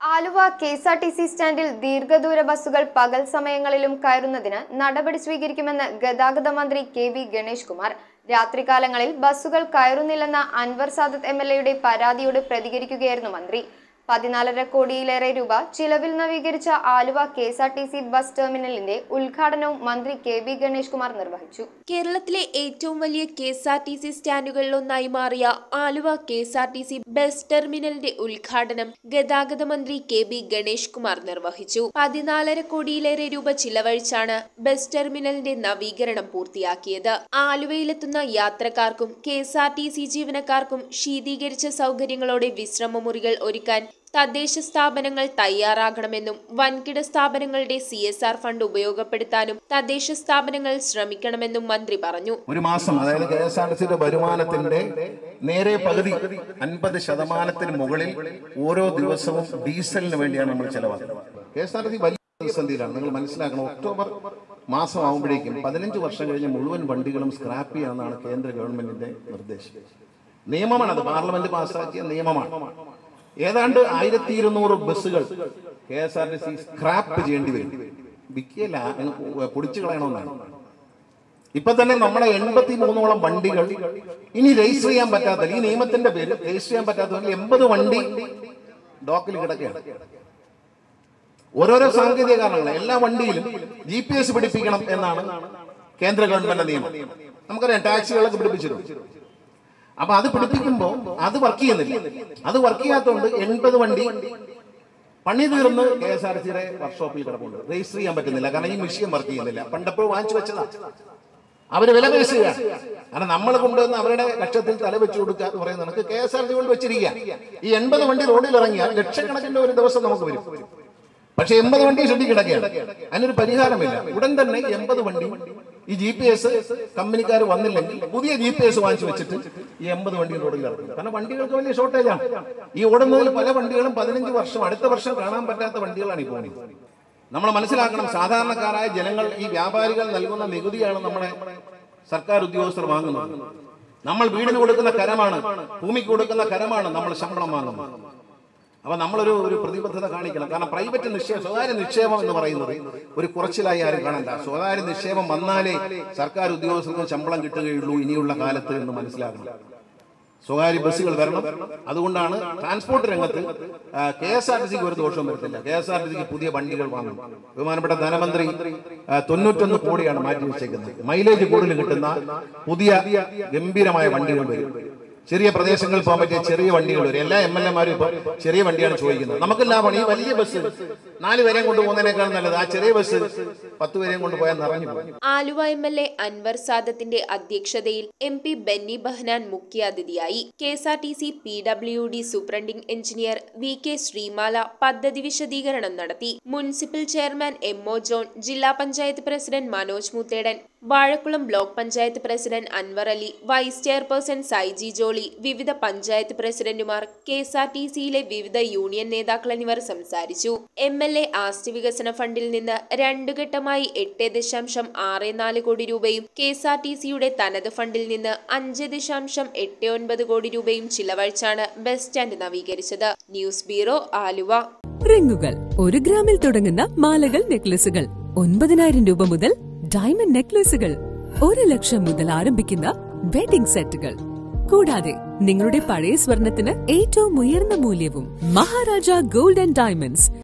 Aluva KSRTC സ്റ്റാൻഡിൽ ദീർഘദൂര ബസ്സുകൾ പകൽ സമയങ്ങളിലും കയറുന്നതിന് നടപടി സ്വീകരിക്കുമെന്ന് ഗതാഗത മന്ത്രി കെ.വി. ഗണേഷ് കുമാർ. രാത്രികാലങ്ങളിൽ ബസ്സുകൾ കയറുന്നില്ലെന്ന അൻവർ സാദത്ത് എം.എൽ.എയുടെ പരാതിയോട് പ്രതികരിക്കുകയായിരുന്നു മന്ത്രി. 14.5 കോടിയിലേറെ രൂപ ചിലവിൽ നവീകരിച്ച ആലുവ കെ.എസ്.ആർ.ടി.സി ബസ് ടെർമിനലിന്റെ ഉദ്ഘാടനവും മന്ത്രി കെ.വി. ഗണേഷ് കുമാർ നിർവഹിച്ചു. കേരളത്തിലെ ഏറ്റവും വലിയ കെ.എസ്.ആർ.ടി.സി സ്റ്റാൻഡുകളിലൊന്നായി മാറിയ ആലുവ കെ.എസ്.ആർ.ടി.സി ബസ് ടെർമിനലിന്റെ ഉദ്ഘാടനം ഗതാഗത മന്ത്രി കെ.വി. ഗണേഷ് കുമാർ നിർവഹിച്ചു. 14.5 കോടിയിലേറെ രൂപ ചിലവഴിച്ചാണ് ബസ് ടെർമിനലിന്റെ നവീകരണം പൂർത്തിയാക്കിയത്. ആലുവയിലെത്തുന്ന യാത്രക്കാർക്കും കെ.എസ്.ആർ.ടി.സി ജീവനക്കാർക്കും ശീതീകരിച്ച സൗകര്യങ്ങളോടെ വിശ്രമമുറികൾ ഒരുക്കാൻ തദ്ദേശ സ്ഥാപനങ്ങൾ തയ്യാറാകണമെന്നും വൻകിട സ്ഥാപനങ്ങളുടെ CSR ഫണ്ട് ഉപയോഗപ്പെടുത്താനും തദ്ദേശ സ്ഥാപനങ്ങൾ ശ്രമിക്കണമെന്നും മന്ത്രി പറഞ്ഞു. ഒരു മാസം, അതായത് കെ.എസ്.ആർ.ടി.സിയുടെ വരുമാനത്തിന്റെ നേരെ പകുതി 50% മുകളിൽ ഓരോ ദിവസവും ഡീസലിന് വേണ്ടിയാണ് നമ്മൾ ചെലവാക്കുന്നത്. കെ.എസ്.ആർ.ടി.സി വലിയ പ്രതിസന്ധിയിലാണ്. നിങ്ങൾ മനസ്സിലാക്കണം, ഒക്ടോബർ മാസം ആകുമ്പോഴേക്കും 15 വർഷം കഴിഞ്ഞ മുഴുവൻ വണ്ടികളും സ്ക്രാപ്പ് ചെയ്യാമെന്നാണ് കേന്ദ്ര ഗവൺമെന്റിന്റെ നിർദ്ദേശം. നിയമമാണത്, പാർലമെന്റ് പാസ്സാക്കിയ നിയമമാണ്. ഏതാണ്ട് 1200 ബസ്സുകൾ കെ.എസ്.ആർ.ടി.സി സ്ക്രാപ്പ് ചെയ്യേണ്ടി വരും. വിൽക്കില്ല, പൊടിച്ചു കളയണമെന്നാണ്. ഇപ്പൊ തന്നെ നമ്മുടെ 83ഓളം വണ്ടികൾ ഇനി രജിസ്റ്റർ ചെയ്യാൻ പറ്റാത്ത, ഈ നിയമത്തിന്റെ പേര് രജിസ്റ്റർ ചെയ്യാൻ പറ്റാത്ത 80 വണ്ടി ഡോക്കിൽ കിടക്കുകയാണ്. ഓരോരോ സാങ്കേതിക കാരണങ്ങൾ. എല്ലാ വണ്ടിയിലും GPS പിടിപ്പിക്കണം എന്നാണ് കേന്ദ്ര ഗവൺമെന്റ് നിയമം. നമുക്കറിയാം, ടാക്സികളൊക്കെ പിടിപ്പിച്ചിട്ടുണ്ട്. അപ്പൊ അത് പിടിപ്പിക്കുമ്പോൾ അത് വർക്ക് ചെയ്യുന്നില്ല. അത് വർക്ക് ചെയ്യാത്തതുകൊണ്ട് 80 വണ്ടി പണി തീർന്ന് കെ.എസ്.ആർ.ടി.സിയുടെ വർക്ക്ഷോപ്പിൽ കിടപ്പുണ്ട്. രജിസ്റ്റർ ചെയ്യാൻ പറ്റുന്നില്ല, കാരണം ഈ മെഷീൻ വർക്ക് ചെയ്യുന്നില്ല. പണ്ടപ്പോൾ വാങ്ങിച്ചു വെച്ചതാ. അവര് വില പേശുകയാണ്. കാരണം നമ്മൾ കൊണ്ടുവന്ന് അവരുടെ ലക്ഷത്തിൽ തല വെച്ചു കൊടുക്കുക എന്ന് പറയുന്നത് നമുക്ക് കെ.എസ്.ആർ.ടി.സി കൊണ്ട് വെച്ചിരിക്കുക. ഈ 80 വണ്ടി റോഡിൽ ഇറങ്ങിയാൽ ലക്ഷക്കണക്കിന്റെ ഒരു ദിവസം നമുക്ക് വരും. പക്ഷെ 80 വണ്ടി ഷെഡിൽ കിടക്കുകയാണ്. അതിനൊരു പരിഹാരമില്ല. ഉടൻ തന്നെ 80 വണ്ടി ഈ GPS കമ്പനിക്കാർ വന്നില്ലെങ്കിൽ പുതിയ GPS വാങ്ങിച്ചു വെച്ചിട്ട് ഈ 80 വണ്ടി റോഡിൽ ഇറക്കും. കാരണം വണ്ടികൾക്ക് വലിയ ഷോർട്ടേജാണ്. ഈ ഓടുന്നതിൽ പല വണ്ടികളും 15 വർഷം, അടുത്ത വർഷം കാണാൻ പറ്റാത്ത വണ്ടികളാണ് ഈ പോകുന്നത്. നമ്മൾ മനസ്സിലാക്കണം, സാധാരണക്കാരായ ജനങ്ങൾ, ഈ വ്യാപാരികൾ നൽകുന്ന നികുതിയാണ് നമ്മുടെ സർക്കാർ ഉദ്യോഗസ്ഥർ വാങ്ങുന്നത്. നമ്മൾ വീടിന് കൊടുക്കുന്ന കരമാണ്, ഭൂമിക്ക് കൊടുക്കുന്ന കരമാണ് നമ്മൾ ശമ്പളം വാങ്ങുന്നത്. അപ്പൊ നമ്മളൊരു പ്രതിബദ്ധത കാണിക്കണം. കാരണം പ്രൈവറ്റ് നിക്ഷേപം, സ്വകാര്യ നിക്ഷേപം എന്ന് പറയുന്നത് ഒരു കുറച്ചിലായി ആരും കാണണ്ട. സ്വകാര്യ നിക്ഷേപം വന്നാലേ സർക്കാർ ഉദ്യോഗസ്ഥർക്ക് ശമ്പളം കിട്ടുകയുള്ളൂ ഇനിയുള്ള കാലത്ത് എന്ന് മനസ്സിലാക്കണം. സ്വകാര്യ ബസ്സുകൾ വരണം. അതുകൊണ്ടാണ് ട്രാൻസ്പോർട്ട് രംഗത്ത് കെ.എസ്.ആർ.ടി.സിക്ക് ഒരു ദോഷവും വരത്തില്ല. കെ.എസ്.ആർ.ടി.സിക്ക് പുതിയ വണ്ടികൾ വാങ്ങും. ബഹുമാനപ്പെട്ട ധനമന്ത്രി 91 കോടിയാണ് മാറ്റി വെച്ചേക്കുന്നത്. മൈലേജ് കൂടുതൽ കിട്ടുന്ന പുതിയ ഗംഭീരമായ വണ്ടികൾ വരും. ചെറിയ പ്രദേശങ്ങളിൽ പോകാൻ പറ്റിയ ചെറിയ വണ്ടികൾ വരും. എല്ലാ MLA-മാരും ഇപ്പൊ ചെറിയ വണ്ടിയാണ് ചോദിക്കുന്നത്. നമുക്കെല്ലാം പണി വലിയ ബസ് 4 പേരെയും കൊണ്ടുപോകുന്നതിനേക്കാൾ നല്ലത് ആ ചെറിയ ബസ് 10 പേരെയും കൊണ്ടുപോയാൽ നിറഞ്ഞു പോകും. ആലുവ MLA അൻവർ സാദത്തിന്റെ അധ്യക്ഷതയിൽ MP ബെന്നി ബഹനാൻ മുഖ്യാതിഥിയായി. KSRTC PWD superintending engineer VK Sreemala പദ്ധതി വിശദീകരണം നടത്തി. മുനിസിപ്പൽ ചെയർമാൻ MO ജോൺ, ജില്ലാ panchayat president Manoj Muthedan, Vazhakkulam block panchayat president Anwar Ali, vice chairperson Saiji Jolly, വിവിധ പഞ്ചായത്ത് പ്രസിഡന്റുമാർ, കെ.എസ്.ആർ.ടി.സിയിലെ വിവിധ യൂണിയൻ നേതാക്കൾ എന്നിവർ സംസാരിച്ചു. MLA ആസ്തി വികസന ഫണ്ടിൽ നിന്ന് 2 ഘട്ടമായി 8.64 കോടി രൂപയും കെ.എസ്.ആർ.ടി.സിയുടെ തനത് ഫണ്ടിൽ നിന്ന് 5.89 കോടി രൂപയും ചിലവഴിച്ചാണ് ബസ് സ്റ്റാൻഡ് നവീകരിച്ചത്. News bureau, Aluva. റിങ്ങുകൾ 1 ഗ്രാമിൽ തുടങ്ങുന്ന മാലകൾ, നെക്ലസുകൾ 9,000 രൂപ മുതൽ ഡയമണ്ട് നെക്ലസുകൾ 1 ലക്ഷം മുതൽ ആരംഭിക്കുന്ന വെഡിംഗ് സെറ്റുകൾ. കൂടാതെ നിങ്ങളുടെ പഴയ സ്വർണത്തിന് ഏറ്റവും ഉയർന്ന മൂല്യവും. Maharaja gold and diamonds.